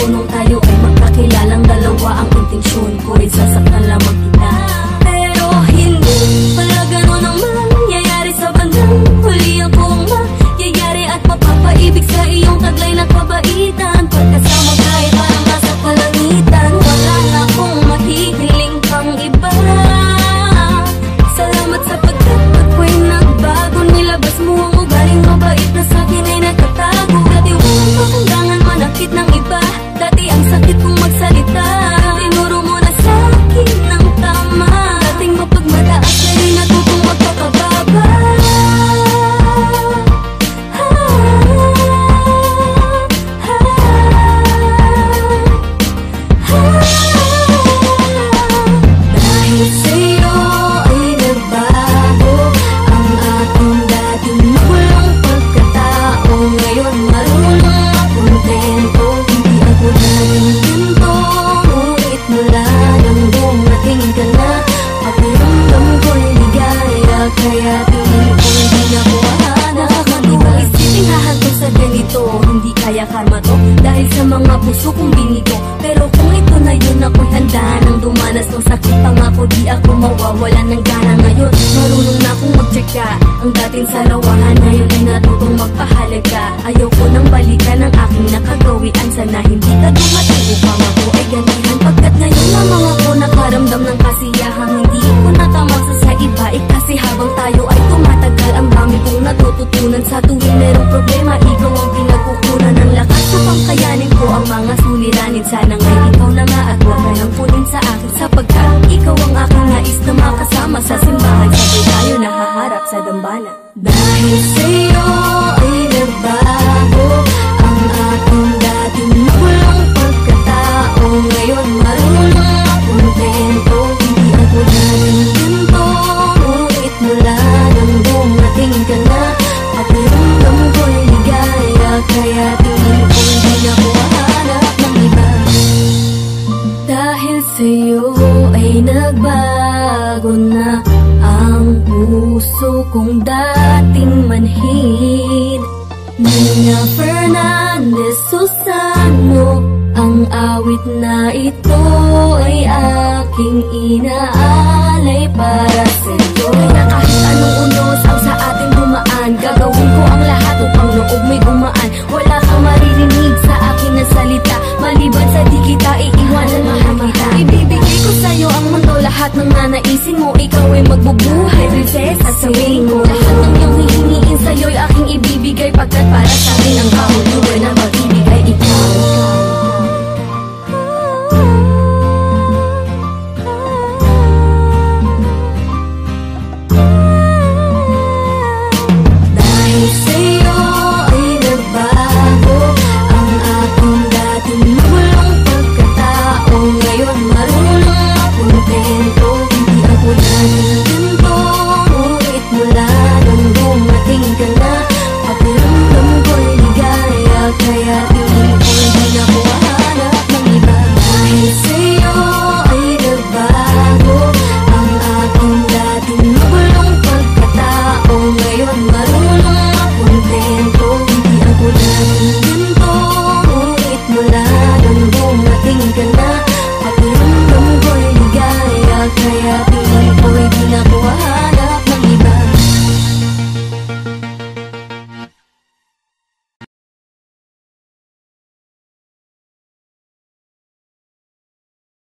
ko nung tayo ay magkakilalang dalawa. Ang intensyon ko ay sasaktan lamang kita, pero hindi pala ganon ang mangyayari sa bandang huli. Ako ang magyayari at mapapaibig sa iyong taglay na kabaitan. Pagkasama kahit parang nasa kalangitan, wala na akong mahihiling pang iba. Salamat sapagkat ako'y nagbago. Nilabas mo ang ugaling mabait na sa'kin ay nagtatago. Dati walang pakundangan manakit ng iba, dati ang sakit kong magsalita. Tinuro mo na sa'kin ng tama, dating mapagmataas na rin natutong magpapababa. Dahil sa'yo ay nagbago ang aking dating makulong pagkatao. Ngayon marunong makontento, hindi ako naging ganito. Ngunit mula nang dumating ka na, pakiramdam ko'y ligaya. Kaya tingin ko hindi ako hahanap. Nakakatuwa isipin hahantong sa ganito, hindi kaya karma to dahil sa mga puso kong binito. Pero kung ito na yun, ako'y handa nang dumanas ng sakit. Pangako di ako mawawalan ng gana ngayon. Marunong na akong magtsaka, ang dating salawahan ngayon ay natutong magpahalaga. Ayoko nang balikan ang aking nakagawian, sana hindi ka dumating upang ako ay ganihan. Pagkat ngayon lamang ako nakaramdam ng kasiyahan, hindi ko natamasa sa iba kasi habang tayo ay tumatagal, ang dami kong natututunan. Sa tuwing merong problema, ikaw ang pinagkukunan ng lakas upang kayanin ko ang mga suliranin. Sana ngayon ikaw na nga at huwag ka nang punin sa akin, sapagkat ikaw ang aking nais na makasama sa simbahan. Sabay tayo nahaharap sa dambana. Dahil sa'yo ay nagbago ang aking dating makulong pagkatao. Ngayon marunong makontento, hindi ako naging ganito. Ngunit mula nang dumating ka na, pakiramdam ko'y ligaya. Kaya tingin ko hindi ako hahanap ng iba. Dahil sa'yo ay nagbago na ang puso kong dating manhid. Nina Fernandez Susano, ang awit na ito ay aking inaalay para sa'yo. Kaya kahit anong unos ang sa ating dumaan, gagawin ko ang lahat upang loob may gumaan. Wala kang maririnig sa akin na salita,